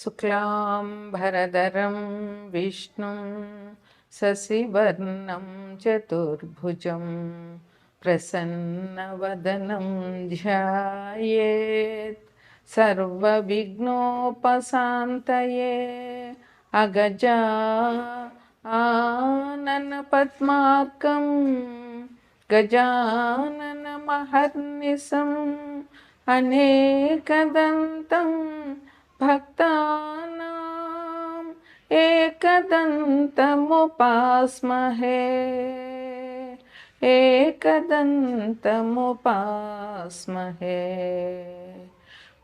शुक्लाम्बरधरं विष्णुं शशिवर्णं चतुर्भुजं प्रसन्नवदनं ध्यायेत् सर्वविघ्नोपशान्तये अगजा आननपद्मार्कं गजाननमहर्निशम् अनेकदन्तं भक्तानाम् एकदन्तमुपास्महे एकदन्तमुपास्महे।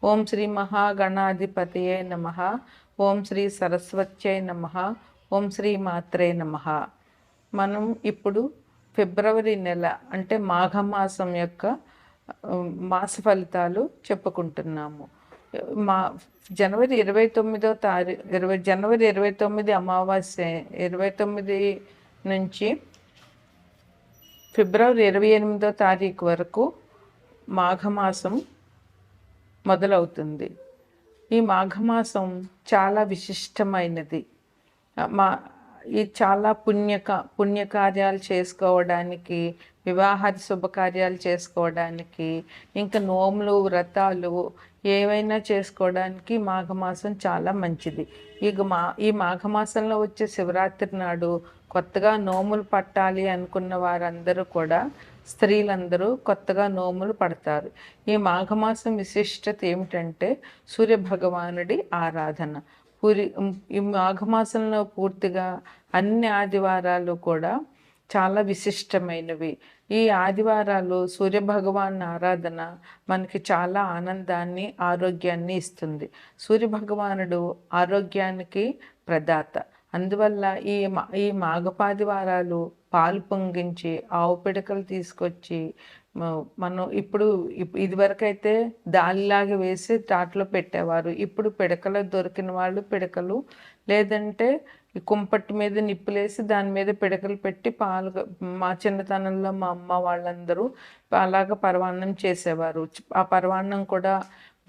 ఓం శ్రీ మహాగణాధిపతయే నమః. ఓం శ్రీ సరస్వత్యై నమః. ఓం శ్రీ మాత్రే నమః. మనం ఇప్పుడు ఫిబ్రవరి నెల అంటే మాఘమాసం యొక్క మాస ఫలితాలు చెప్పుకుంటున్నాము. జనవరి 29 అమావాస్య 29 నుంచి ఫిబ్రవరి 28వ తారీఖు వరకు మాఘమాసం మొదలవుతుంది. ఈ మాఘమాసం చాలా విశిష్టమైనది. ఈ చాలా పుణ్యకార్యాలు చేసుకోవడానికి, వివాహాది శుభకార్యాలు చేసుకోవడానికి, ఇంకా నోములు వ్రతాలు ఏవైనా చేసుకోవడానికి మాఘమాసం చాలా మంచిది. ఈ మాఘమాసంలో వచ్చే శివరాత్రి నాడు కొత్తగా నోములు పట్టాలి అనుకున్న వారందరూ కూడా, స్త్రీలందరూ కొత్తగా నోములు పడతారు. ఈ మాఘమాసం విశిష్టత ఏమిటంటే సూర్యభగవానుడి ఆరాధన. ఈ మాఘమాసంలో పూర్తిగా అన్ని ఆదివారాలు కూడా చాలా విశిష్టమైనవి. ఈ ఆదివారాలు సూర్యభగవాన్ ఆరాధన మనకి చాలా ఆనందాన్ని, ఆరోగ్యాన్ని ఇస్తుంది. సూర్యభగవానుడు ఆరోగ్యానికి ప్రదాత. అందువల్ల ఈ మాఘపాదివారాలు పాలు పొంగించి ఆవు పిడకలు తీసుకొచ్చి మనం ఇదివరకైతే దాలిలాగా వేసి తాటలో పెట్టేవారు. ఇప్పుడు పిడకలు దొరికిన వాళ్ళు పిడకలు, లేదంటే కుంపట్టి మీద నిప్పులేసి దాని మీద పిడకలు పెట్టి మా చిన్నతనంలో మా అమ్మ వాళ్ళందరూ అలాగ పరవాన్నం చేసేవారు. ఆ పరవాన్నం కూడా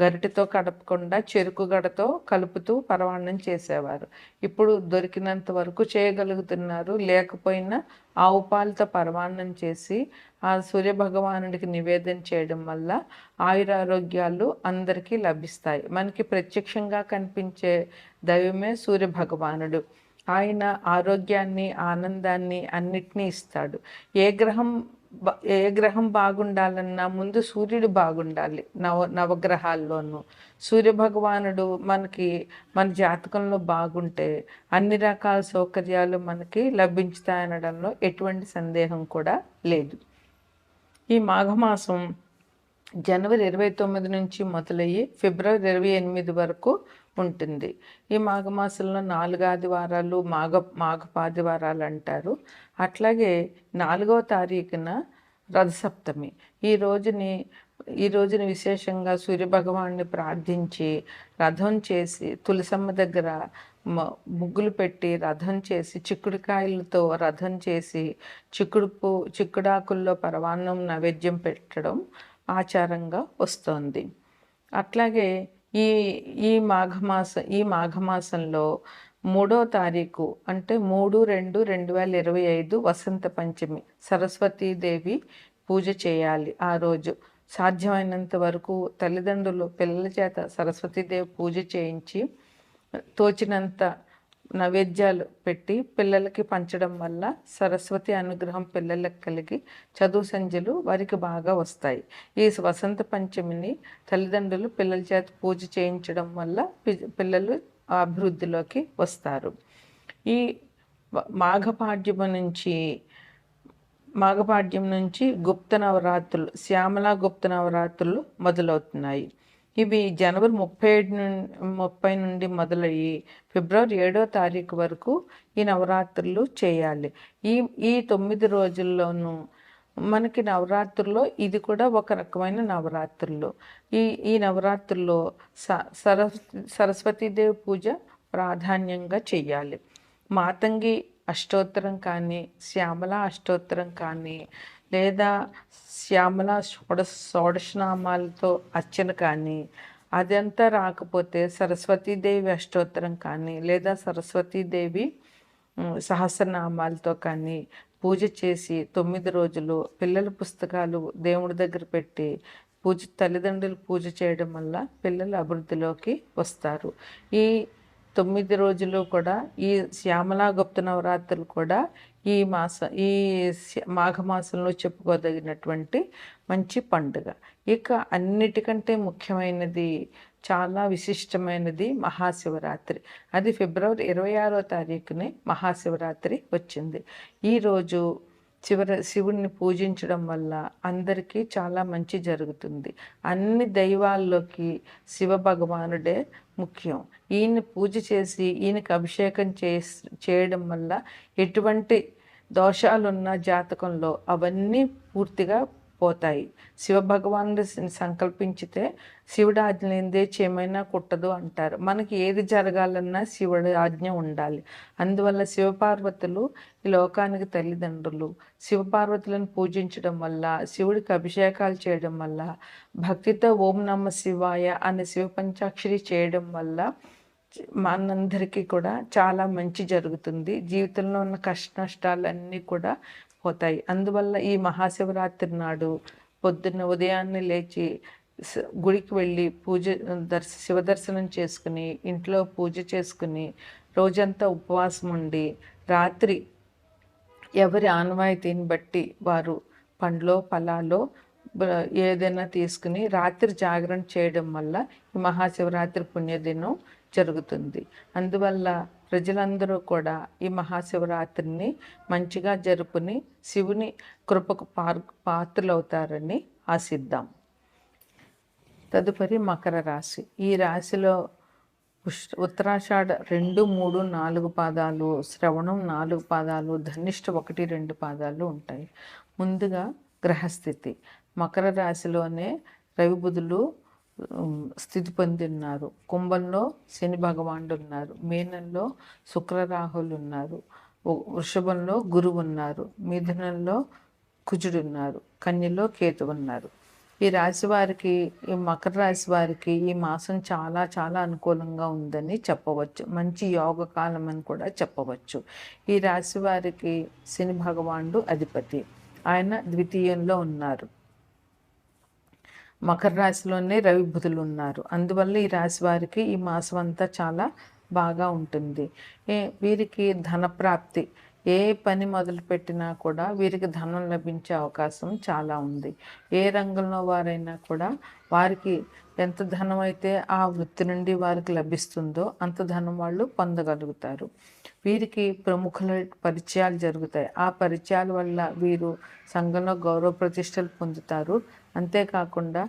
గరిటెతో కడపకుండా చెరుకు గడతో కలుపుతూ పరవాన్నం చేసేవారు. ఇప్పుడు దొరికినంత వరకు చేయగలుగుతున్నారు. లేకపోయినా ఆవు పాలతో పరవాన్నం చేసి ఆ సూర్యభగవానుడికి నివేదన చేయడం వల్ల ఆయురారోగ్యాలు అందరికీ లభిస్తాయి. మనకి ప్రత్యక్షంగా కనిపించే దైవమే సూర్యభగవానుడు. ఆయన ఆరోగ్యాన్ని, ఆనందాన్ని అన్నిటినీ ఇస్తాడు. ఏ గ్రహం బాగుండాలన్నా ముందు సూర్యుడు బాగుండాలి. నవగ్రహాల్లోనూ సూర్యభగవానుడు మన జాతకంలో బాగుంటే అన్ని రకాల సౌకర్యాలు మనకి లభించుతాయనడంలో ఎటువంటి సందేహం కూడా లేదు. ఈ మాఘమాసం జనవరి 29 నుంచి మొదలయ్యి ఫిబ్రవరి 28 వరకు ఉంటుంది. ఈ మాఘమాసంలో 4 ఆదివారాలు మాఘపాదివారాలు అంటారు. అట్లాగే 4వ తారీఖున రథసప్తమి. ఈ రోజుని విశేషంగా సూర్యభగవాన్ని ప్రార్థించి రథం చేసి తులసమ్మ దగ్గర ముగ్గులు పెట్టి రథం చేసి, చిక్కుడుకాయలతో రథం చేసి, చిక్కుడాకుల్లో పరవాన్నం నైవేద్యం పెట్టడం ఆచారంగా వస్తోంది. అట్లాగే ఈ మాఘమాసంలో 3వ తారీఖు అంటే 3/2/2025 వసంత పంచమి, సరస్వతీదేవి పూజ చేయాలి. ఆ రోజు సాధ్యమైనంత వరకు తల్లిదండ్రులు పిల్లల చేత సరస్వతీదేవి పూజ చేయించి తోచినంత నైవేద్యాలు పెట్టి పిల్లలకి పంచడం వల్ల సరస్వతి అనుగ్రహం పిల్లలకు కలిగి చదువు సంధ్యలు వారికి బాగా వస్తాయి. ఈ వసంత పంచమిని తల్లిదండ్రులు పిల్లల చేత పూజ చేయించడం వల్ల పిల్లలు అభివృద్ధిలోకి వస్తారు. ఈ మాఘపాడ్యం నుంచి గుప్త నవరాత్రులు, శ్యామలా గుప్త నవరాత్రులు మొదలవుతున్నాయి. ఇవి జనవరి 30 నుండి మొదలయ్యి ఫిబ్రవరి 7వ తారీఖు వరకు ఈ నవరాత్రులు చేయాలి. ఈ 9 రోజుల్లోనూ మనకి నవరాత్రుల్లో ఇది కూడా ఒక రకమైన నవరాత్రులు. ఈ నవరాత్రుల్లో సరస్వతీదేవి పూజ ప్రాధాన్యంగా చెయ్యాలి. మాతంగి అష్టోత్తరం కానీ, శ్యామల అష్టోత్తరం కానీ, లేదా శ్యామల షోడశనామాలతో అర్చన కానీ, అదంతా రాకపోతే సరస్వతీదేవి అష్టోత్తరం కానీ లేదా సరస్వతీదేవి సహస్రనామాలతో కానీ పూజ చేసి 9 రోజులు పిల్లల పుస్తకాలు దేవుడి దగ్గర పెట్టి తల్లిదండ్రులు పూజ చేయడం వల్ల పిల్లలు అభివృద్ధిలోకి వస్తారు. ఈ 9 రోజులు కూడా ఈ శ్యామలా గుప్త నవరాత్రులు కూడా ఈ మాఘమాసంలో చెప్పుకోదగినటువంటి మంచి పండుగ. ఇక అన్నిటికంటే ముఖ్యమైనది, చాలా విశిష్టమైనది మహాశివరాత్రి. అది ఫిబ్రవరి 26వ తారీఖునే మహాశివరాత్రి వచ్చింది. ఈరోజు శివుడిని పూజించడం వల్ల అందరికీ చాలా మంచి జరుగుతుంది. అన్ని దైవాల్లోకి శివ భగవానుడే ముఖ్యం. ఈయన్ని పూజ చేసి ఈయనకి అభిషేకం చేయడం వల్ల ఎటువంటి దోషాలున్న జాతకంలో అవన్నీ పూర్తిగా పోతాయి. శివభగవానుడు సంకల్పించితే శివుడి ఆజ్ఞ లేనిదే ఏమైనా కుట్టదు అంటారు. మనకి ఏది జరగాలన్నా శివుడి ఆజ్ఞ ఉండాలి. అందువల్ల శివపార్వతులు ఈ లోకానికి తల్లిదండ్రులు. శివపార్వతులను పూజించడం వల్ల, శివుడికి అభిషేకాలు చేయడం వల్ల, భక్తితో ఓం నమ శివాయ అనే శివ పంచాక్షరి చేయడం వల్ల మనందరికీ కూడా చాలా మంచి జరుగుతుంది. జీవితంలో ఉన్న కష్ట నష్టాలన్నీ కూడా పోతాయి. అందువల్ల ఈ మహాశివరాత్రి నాడు పొద్దున్న ఉదయాన్నే లేచి గుడికి వెళ్ళి శివ దర్శనం చేసుకుని ఇంట్లో పూజ చేసుకుని రోజంతా ఉపవాసం ఉండి రాత్రి ఎవరి ఆనవాయితీని బట్టి వారు పండ్లో ఫలాలో ఏదైనా తీసుకుని రాత్రి జాగరణ చేయడం వల్ల ఈ మహాశివరాత్రి పుణ్యదినం జరుగుతుంది. అందువల్ల ప్రజలందరూ కూడా ఈ మహాశివరాత్రిని మంచిగా జరుపుని శివుని కృపకు పాత్రలవుతారని ఆశిద్దాం. తదుపరి మకర రాశి. ఈ రాశిలో ఉత్తరాషాఢ 2, 3, 4 పాదాలు, శ్రవణం 4 పాదాలు, ధనిష్ట 1, 2 పాదాలు ఉంటాయి. ముందుగా గ్రహస్థితి. మకర రాశిలోనే రవి బుధులు స్థితి పొంది ఉన్నారు. కుంభంలో శని భగవానుడు ఉన్నారు. మీనంలో శుక్రరాహులు ఉన్నారు. వృషభంలో గురువు ఉన్నారు. మిథునంలో కుజుడు ఉన్నారు. కన్యలో కేతు ఉన్నారు. ఈ రాశి వారికి, ఈ మకర రాశి వారికి ఈ మాసం చాలా చాలా అనుకూలంగా ఉందని చెప్పవచ్చు. మంచి యోగ కాలం అని కూడా చెప్పవచ్చు. ఈ రాశి వారికి శని భగవానుడు అధిపతి. ఆయన ద్వితీయంలో ఉన్నారు. మకర రాశిలోనే రవి బుధులు ఉన్నారు. అందువల్ల ఈ రాశి వారికి ఈ మాసం అంతా చాలా బాగా ఉంటుంది. వీరికి ధనప్రాప్తి, ఏ పని మొదలుపెట్టినా కూడా వీరికి ధనం లభించే అవకాశం చాలా ఉంది. ఏ రంగంలో వారైనా కూడా వారికి ఎంత ధనం అయితే ఆ వృత్తి నుండి వారికి లభిస్తుందో అంత ధనం వాళ్ళు పొందగలుగుతారు. వీరికి ప్రముఖుల పరిచయాలు జరుగుతాయి. ఆ పరిచయాల వల్ల వీరు సంఘంలో గౌరవ ప్రతిష్టలు పొందుతారు. అంతేకాకుండా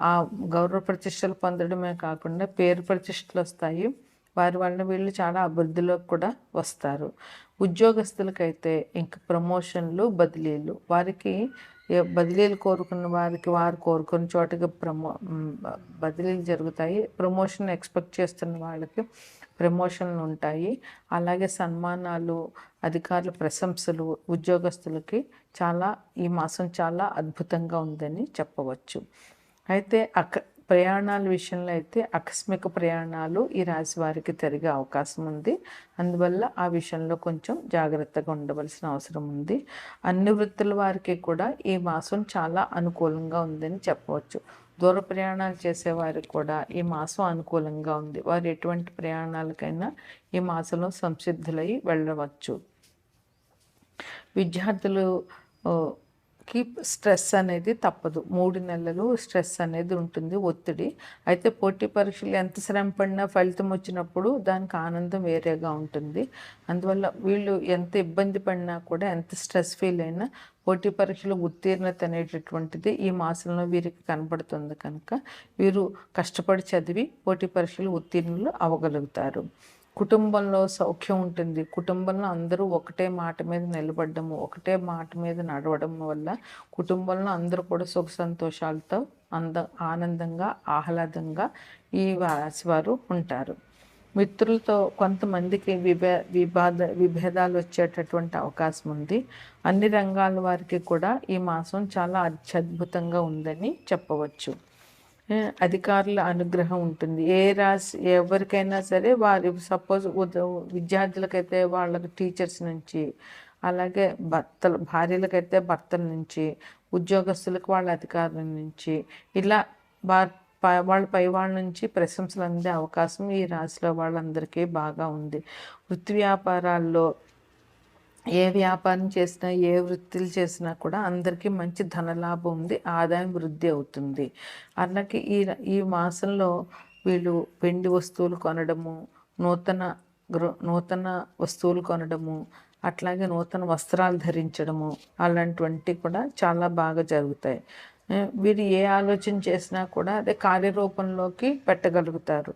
ఆ గౌరవ ప్రతిష్టలు పొందడమే కాకుండా పేరు ప్రతిష్టలు వస్తాయి. వారి వల్ల వీళ్ళు చాలా అభివృద్ధిలోకి కూడా వస్తారు. ఉద్యోగస్తులకైతే ఇంక ప్రమోషన్లు, బదిలీలు. వారికి బదిలీలు కోరుకున్న వారికి వారు కోరుకున్న చోటకి బదిలీలు జరుగుతాయి. ప్రమోషన్ ఎక్స్పెక్ట్ చేస్తున్న వాళ్ళకి ప్రమోషన్లు ఉంటాయి. అలాగే సన్మానాలు, అధికారుల ప్రశంసలు ఉద్యోగస్తులకి ఈ మాసం చాలా అద్భుతంగా ఉందని చెప్పవచ్చు. అయితే ప్రయాణాల విషయంలో అయితే ఆకస్మిక ప్రయాణాలు ఈ రాశి వారికి జరిగే అవకాశం ఉంది. అందువల్ల ఆ విషయంలో కొంచెం జాగ్రత్తగా ఉండవలసిన అవసరం ఉంది. అన్ని వృత్తుల వారికి కూడా ఈ మాసం చాలా అనుకూలంగా ఉందని చెప్పవచ్చు. దూర ప్రయాణాలు చేసేవారికి కూడా ఈ మాసం అనుకూలంగా ఉంది. వారు ఎటువంటి ప్రయాణాలకైనా ఈ మాసంలో సంసిద్ధులై వెళ్ళవచ్చు. విద్యార్థులకి స్ట్రెస్ అనేది తప్పదు. 3 నెలలు స్ట్రెస్ అనేది ఉంటుంది, ఒత్తిడి. అయితే పోటీ పరీక్షలు ఎంత శ్రమ పడినా ఫలితం వచ్చినప్పుడు దానికి ఆనందం వేరేగా ఉంటుంది. అందువల్ల వీళ్ళు ఎంత ఇబ్బంది పడినా కూడా, ఎంత స్ట్రెస్ ఫీల్ అయినా పోటీ పరీక్షలు ఉత్తీర్ణత అనేటటువంటిది ఈ మాసంలో వీరికి కనబడుతుంది. కనుక వీరు కష్టపడి చదివి పోటీ పరీక్షలు ఉత్తీర్ణులు అవ్వగలుగుతారు. కుటుంబంలో సౌఖ్యం ఉంటుంది. కుటుంబంలో అందరూ ఒకటే మాట మీద నిలబడము, ఒకటే మాట మీద నడవడం వల్ల కుటుంబంలో అందరూ కూడా సుఖ సంతోషాలతో ఆనందంగా, ఆహ్లాదంగా ఈ రాశివారు ఉంటారు. మిత్రులతో కొంతమందికి విభేదాలు వచ్చేటటువంటి అవకాశం ఉంది. అన్ని రంగాల వారికి కూడా ఈ మాసం చాలా అత్యద్భుతంగా ఉందని చెప్పవచ్చు. అధికారుల అనుగ్రహం ఉంటుంది. ఏ రాశి ఎవరికైనా సరే వారి సపోజ్ విద్యార్థులకైతే వాళ్ళ టీచర్స్ నుంచి, అలాగే భార్యలకైతే భర్తల నుంచి, ఉద్యోగస్తులకు వాళ్ళ అధికారుల నుంచి, ఇలా వాళ్ళ పై వాళ్ళ నుంచి ప్రశంసలు అందే అవకాశం ఈ రాశిలో వాళ్ళందరికీ బాగా ఉంది. వృత్తి వ్యాపారాల్లో ఏ వ్యాపారం చేసినా, ఏ వృత్తులు చేసినా కూడా అందరికీ మంచి ధనలాభం ఉంది, ఆదాయం వృద్ధి అవుతుంది. అలాగే ఈ మాసంలో వీళ్ళు వెండి వస్తువులు కొనడము, నూతన వస్తువులు కొనడము, అట్లాగే నూతన వస్త్రాలు ధరించడము, అలాంటివంటి కూడా చాలా బాగా జరుగుతాయి. వీరు ఏ ఆలోచన చేసినా కూడా అదే కార్యరూపంలోకి పెట్టగలుగుతారు.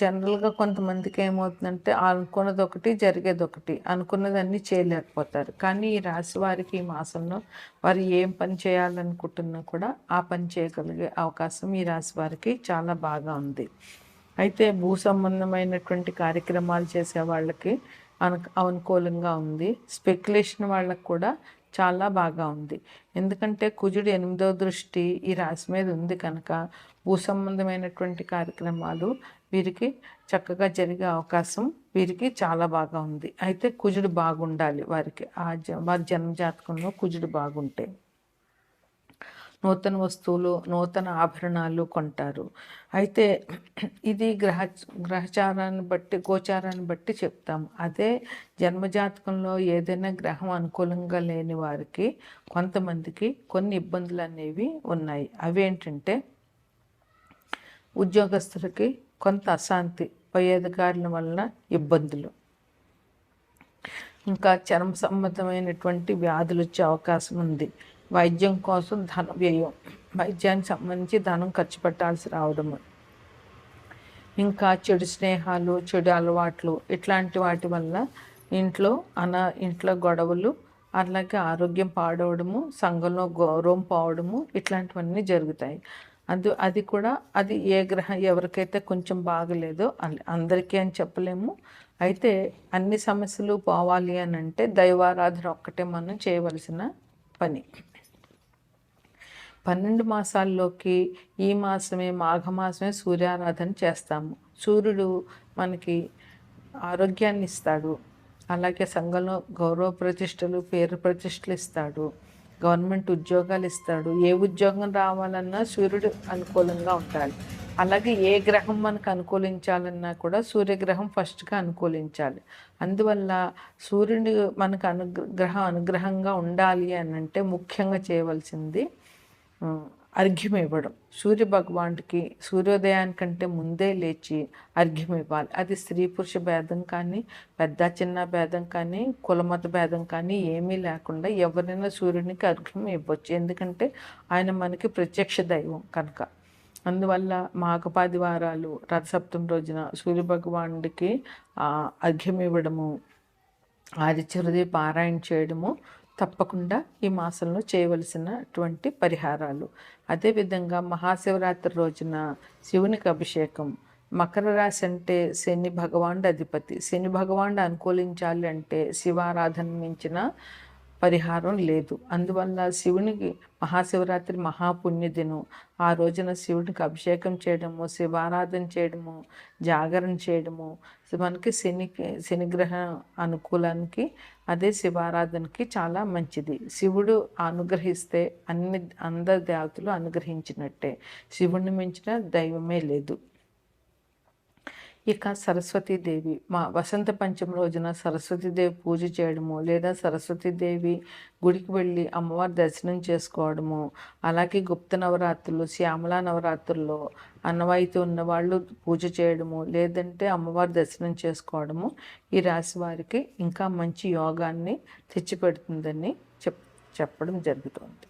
జనరల్గా కొంతమందికి ఏమవుతుందంటే అనుకున్నది ఒకటి, జరిగేది ఒకటి, అనుకున్నదన్నీ చేయలేకపోతారు. కానీ ఈ రాశి వారికి ఈ మాసంలో వారు ఏం పని చేయాలనుకుంటున్నా కూడా ఆ పని చేయగలిగే అవకాశం ఈ రాశి వారికి చాలా బాగా ఉంది. అయితే భూ సంబంధమైనటువంటి కార్యక్రమాలు చేసే వాళ్ళకి అనుకూలంగా ఉంది. స్పెక్యులేషన్ వాళ్ళకు కూడా చాలా బాగా ఉంది. ఎందుకంటే కుజుడు 8వ దృష్టి ఈ రాశి మీద ఉంది కనుక భూ సంబంధమైనటువంటి కార్యక్రమాలు వీరికి చక్కగా జరిగే అవకాశం వీరికి చాలా బాగా ఉంది. అయితే కుజుడు బాగుండాలి వారికి, వారి జన్మజాతకంలో కుజుడు బాగుంటే నూతన వస్తువులు, నూతన ఆభరణాలు కొంటారు. అయితే ఇది గ్రహచారాన్ని బట్టి, గోచారాన్ని బట్టి చెప్తాము. అదే జన్మజాతకంలో ఏదైనా గ్రహం అనుకూలంగా లేని వారికి కొంతమందికి కొన్ని ఇబ్బందులు అనేవి ఉన్నాయి. అవేంటంటే ఉద్యోగస్తులకి కొంత అశాంతి, పై అధికారుల వలన ఇబ్బందులు, ఇంకా చర్మ సంబంధమైనటువంటి వ్యాధులు వచ్చే అవకాశం ఉంది. వైద్యం కోసం ధన వ్యయం, వైద్యానికి సంబంధించి ధనం ఖర్చు పెట్టాల్సి రావడము, ఇంకా చెడు స్నేహాలు, చెడు అలవాట్లు, ఇట్లాంటి వాటి వల్ల ఇంట్లో గొడవలు, అలాగే ఆరోగ్యం పాడవడము, సంఘంలో గౌరవం పోవడము, ఇట్లాంటివన్నీ జరుగుతాయి. అది ఏ గ్రహం ఎవరికైతే కొంచెం బాగలేదో అందరికీ అని చెప్పలేము. అయితే అన్ని సమస్యలు పోవాలి అని అంటే దైవారాధన ఒక్కటే మనం చేయవలసిన పని. 12 మాసాల్లోకి ఈ మాసమే, మాఘమాసమే సూర్యారాధన చేస్తాము. సూర్యుడు మనకి ఆరోగ్యాన్ని ఇస్తాడు, అలాగే సంఘంలో గౌరవ ప్రతిష్టలు, పేరు ప్రతిష్టలు ఇస్తాడు, గవర్నమెంట్ ఉద్యోగాలు ఇస్తాడు. ఏ ఉద్యోగం రావాలన్నా సూర్యుడు అనుకూలంగా ఉండాలి. అలాగే ఏ గ్రహం మనకు అనుకూలించాలన్నా కూడా సూర్యగ్రహం ఫస్ట్గా అనుకూలించాలి. అందువల్ల సూర్యుడు మనకు అనుగ్రహంగా ఉండాలి అని అంటే ముఖ్యంగా చేయవలసింది అర్ఘ్యం ఇవ్వడం. సూర్య భగవానుడికి సూర్యోదయానికంటే ముందే లేచి అర్ఘ్యం ఇవ్వాలి. అది స్త్రీ పురుష భేదం కానీ, పెద్ద చిన్న భేదం కానీ, కులమత భేదం కానీ ఏమీ లేకుండా ఎవరైనా సూర్యునికి అర్ఘ్యం ఇవ్వచ్చు. ఎందుకంటే ఆయన మనకి ప్రత్యక్ష దైవం కనుక. అందువల్ల మాఘపాదివారాలు రథసప్తమి రోజున సూర్య భగవానుడికి అర్ఘ్యం ఇవ్వడము, ఆదిత్య హృదయ పారాయణ చేయడము తప్పకుండా ఈ మాసంలో చేయవలసినటువంటి పరిహారాలు. అదేవిధంగా మహాశివరాత్రి రోజున శివునికి అభిషేకం. మకర రాశి అంటే శని భగవానుడు అధిపతి. శని భగవానుడు అనుకూలించాలి అంటే శివారాధన మించిన పరిహారం లేదు. అందువల్ల శివునికి మహాశివరాత్రి మహాపుణ్యదినం. ఆ రోజున శివునికి అభిషేకం చేయడము, శివారాధన చేయడము, జాగరణ చేయడము మనకి శనిగ్రహ అనుకూలానికి, అదే శివారాధనకి చాలా మంచిది. శివుడు అనుగ్రహిస్తే అందరి దేవతలు అనుగ్రహించినట్టే. శివుడిని మించిన దైవమే లేదు. ఇక సరస్వతీదేవి, వసంత పంచమి రోజున సరస్వతీదేవి పూజ చేయడము, లేదా సరస్వతీదేవి గుడికి వెళ్ళి అమ్మవారి దర్శనం చేసుకోవడము, అలాగే గుప్త నవరాత్రులు, శ్యామలా నవరాత్రుల్లో అన్నవాయితీ ఉన్నవాళ్ళు పూజ చేయడము, లేదంటే అమ్మవారి దర్శనం చేసుకోవడము ఈ రాశి వారికి ఇంకా మంచి యోగాన్ని తెచ్చిపెడుతుందని చెప్పడం జరుగుతుంది.